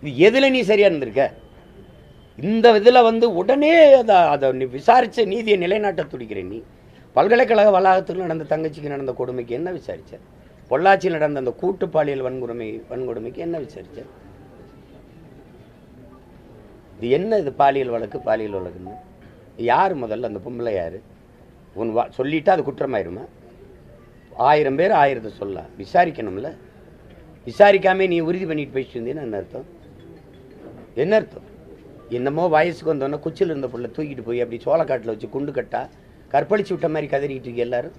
இது எதில் நீ சரியாக இருந்திருக்க? இந்த இதில் வந்து உடனே அதை நீ விசாரித்த நீதியை நிலைநாட்ட துடிக்கிறேன். நீ பல்கலைக்கழக வளாகத்தில் நடந்த தங்கச்சிக்கு நடந்த கொடுமைக்கு என்ன விசாரித்த? பொள்ளாச்சியில் நடந்த அந்த கூட்டு பாலியல் வன்கொடுமைக்கு என்ன விசாரித்த? இது என்ன? இது பாலியல் வழக்குன்னு யார் முதல்ல? அந்த பொம்பளை யார்? உன் சொல்லிட்டா அது குற்றமாயிருமா? 1000 பேர் 1000 சொல்ல விசாரிக்கணும்ல. விசாரிக்காமே நீ உறுதி பண்ணிட்டு போயிட்டு இருந்தீன்னு என்ன அர்த்தம்? என்ன அர்த்தம்? என்னமோ வயசுக்கு வந்தோன்னா குச்சியில் இருந்த பிள்ளை தூக்கிட்டு போய் அப்படி சோளக்காட்டில் வச்சு குண்டு கட்டா கற்பழிச்சு விட்ட மாதிரி கதறிக்கிட்டு இருக்கு எல்லாரும்.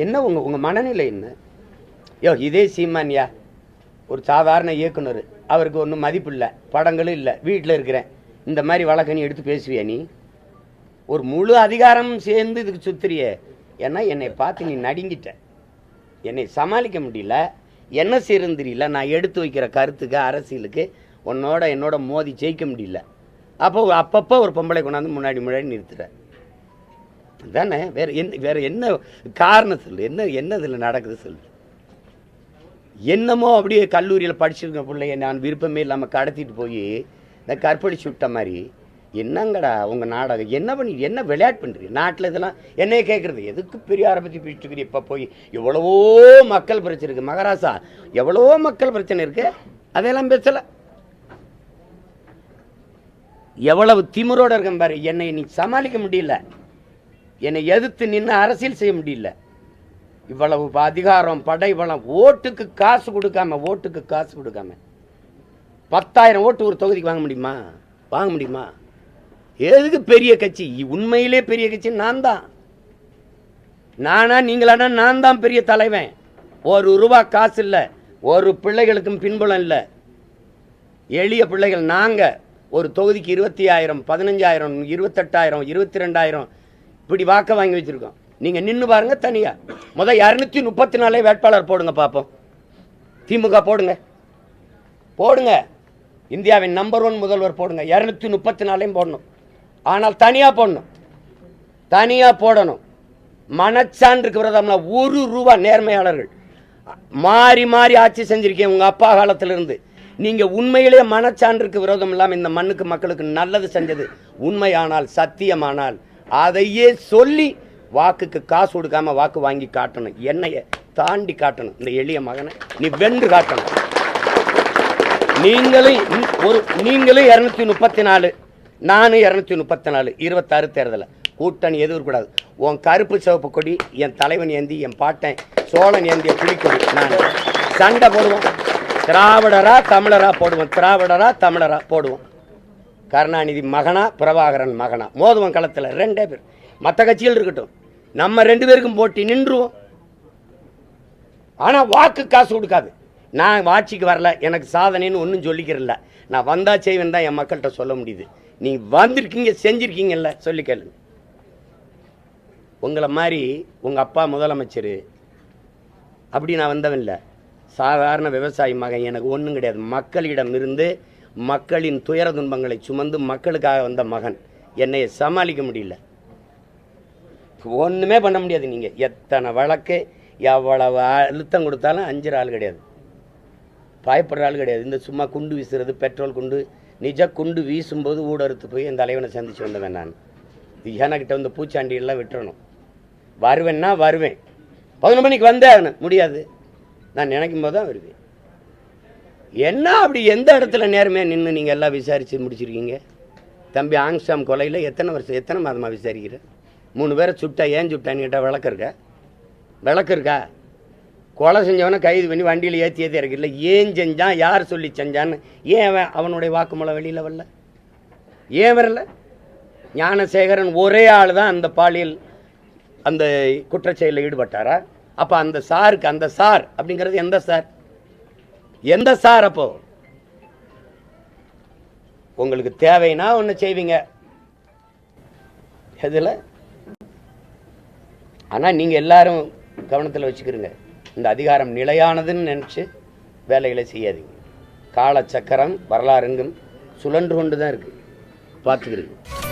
என்ன உங்கள் மனநிலை என்ன? இதே சீமான்யா ஒரு சாதாரண இயக்குனர், அவருக்கு ஒன்றும் மதிப்பு இல்லை, படங்களும் இல்லை, வீட்டில் இருக்கிறேன், இந்த மாதிரி வழக்க நீ எடுத்து பேசுவியா? நீ ஒரு முழு அதிகாரம் சேர்ந்து இதுக்கு சுத்துறிய. ஏன்னா என்னை பார்த்து நீ நடுங்கிட்ட, என்னை சமாளிக்க முடியல, என்ன செய்யறதுன்னு தெரியல. நான் எடுத்து வைக்கிற கருத்துக்கு அரசியலுக்கு என்னோட மோதி ஜெயிக்க முடியல. அப்பப்போ ஒரு பொம்பளை கொண்டாந்து முன்னாடி நிறுத்துற தானே. வேற என்ன காரணம் சொல்லு? என்ன இதில் நடக்குது சொல்லு? என்னமோ அப்படியே கல்லூரியில் படிச்சிருக்க பிள்ளைய நான் விருப்பமே இல்லாமல் கடத்திட்டு போய் இந்த கற்பழிச்சு விட்ட மாதிரி. என்னங்கடா உங்கள் நாடகம்? என்ன விளையாட்டு பண்ணுறீங்க நாட்டில்? இதெல்லாம் என்னைய கேட்குறது எதுக்கு? பெரியாரை பற்றி பேசிட்டு இருக்கிறீ? இப்போ போய் எவ்வளவோ மக்கள் பிரச்சனை இருக்குது மகாராசா, எவ்வளவோ மக்கள் பிரச்சனை இருக்குது, அதெல்லாம் பேசலை. எவ்வளவு திமிரோடு இருக்கேன் பாரு. என்னை நீ சமாளிக்க முடியல, என்னை எதிர்த்து நின்று அரசியல் செய்ய முடியல. இவ்வளவு அதிகாரம், படைபலம், ஓட்டுக்கு காசு கொடுக்காம 10,000 ஓட்டு ஒரு தொகுதிக்கு வாங்க முடியுமா? எதுக்கு பெரிய கட்சி? உண்மையிலே பெரிய கட்சி நான் தான். நானா நீங்களானா நான் தான் பெரிய தலைவன். ₹1 காசு இல்லை, ஒரு பிள்ளைகளுக்கும் பின்புலம் இல்லை. எளிய பிள்ளைகள் நாங்கள். ஒரு தொகுதிக்கு 20,000, 15,000, 28,000, 22,000 இப்படி வாக்க வாங்கி வச்சிருக்கோம். நீங்க நின்று பாருங்க. தனியா 234 வேட்பாளர் போடுங்க பார்ப்போம். திமுக போடுங்க. இந்தியாவின் நம்பர் 1 முதல்வர் போடுங்க. 234 போடணும். ஆனால் தனியா போடணும். மனச்சான்றுக்கு விரதம்னா ₹1 நேர்மையாளர்கள் மாறி ஆட்சி செஞ்சிருக்கேன் உங்க அப்பா காலத்திலிருந்து. நீங்க உண்மையிலேயே மனச்சான்றுக்கு விரோதம் இல்லாமல் இந்த மண்ணுக்கு மக்களுக்கு நல்லது செஞ்சது உண்மையானால், சத்தியமானால் அதையே சொல்லி வாக்குக்கு காசு கொடுக்காம வாக்கு வாங்கி காட்டணும். என்னைய தாண்டி காட்டணும். இந்த எளிய மகனை நீ வென்று காட்டணும். நீங்களும் 234, நானும் 234. 26 தேர்தலில் கூட்டணி எதுவும் கூடாது. உன் கருப்பு சிவப்பு கொடி என் தலைவன் ஏந்தி, என் பாட்டன் சோழன் ஏந்திய புலிக்கொடி. நான் சண்டை போடுவோம். திராவிடரா தமிழரா போடுவோம். கருணாநிதி மகனா, பிரபாகரன் மகனா மோதுவன் களத்தில் 2 பேர். மற்ற கட்சிகள் இருக்கட்டும், நம்ம 2 பேருக்கும் போட்டி நின்றுவோம். ஆனால் வாக்கு காசு கொடுக்காது. நான் ஆட்சிக்கு வரல, எனக்கு சாதனைன்னு ஒன்றும் சொல்லிக்கிறல. நான் வந்தா செய்வேன் தான் என் மக்கள்கிட்ட சொல்ல முடியுது. நீங்கள் வந்திருக்கீங்க, செஞ்சுருக்கீங்கல்ல, சொல்லி கேளுங்க. உங்களை மாதிரி உங்கள் அப்பா முதலமைச்சர் அப்படி நான் வந்தவன் இல்லை. சாதாரண விவசாயி மகன். எனக்கு ஒன்றும் கிடையாது. மக்களிடம் இருந்து மக்களின் துயர துன்பங்களை சுமந்து மக்களுக்காக வந்த மகன். என்னை சமாளிக்க முடியல, ஒன்றுமே பண்ண முடியாது. நீங்கள் எத்தனை வழக்கு, எவ்வளவு அழுத்தம் கொடுத்தாலும் அஞ்சுற ஆள் கிடையாது, பயப்படுற ஆள் கிடையாது. இந்த சும்மா குண்டு வீசுறது, பெட்ரோல் குண்டு, நிஜ குண்டு வீசும்போது ஊடறுத்து போய் என் தலைவனை சந்திச்சு வந்தவன் நான். எனக்கிட்ட வந்து பூச்சாண்டியெல்லாம் விட்டுறணும். வருவேன்னா வருவேன். 11 மணிக்கு வந்தேன் முடியாது. நான் நினைக்கும் போது தான் வருவேன். என்ன அப்படி எந்த இடத்துல நேர்மையாக நின்று நீங்கள் எல்லாம் விசாரித்து முடிச்சிருக்கீங்க? தம்பி ஆங்ஸ்டாம் கொலையில் எத்தனை மாதமாக விசாரிக்கிற? 3 பேரை சுட்டா ஏன் சுட்டான்னு கேட்டால் விளக்கு இருக்கா? கொலை செஞ்சவனை கைது பண்ணி வண்டியில் ஏற்றி இறக்கல. ஏன் செஞ்சான், யார் சொல்லி செஞ்சான்னு ஏன் அவனுடைய வாக்குமூலம் வெளியில் வரல? ஏன் வரல? ஞானசேகரன் ஒரே ஆள் தான் அந்த பாலியல் அந்த குற்றச்செயலில் ஈடுபட்டாரா? அப்போ அந்த சார் அப்படிங்கிறது எந்த சார்? அப்போ உங்களுக்கு தேவைன்னா ஒன்று செய்வீங்க எதில். ஆனால் நீங்கள் எல்லாரும் கவனத்தில் வச்சுக்கிறீங்க, இந்த அதிகாரம் நிலையானதுன்னு நினச்சி வேலைகளை செய்யாதீங்க. காலச்சக்கரம் வரலாறுங்கும் சுழன்று கொண்டு தான் இருக்குது, பார்த்துக்கிறீங்க.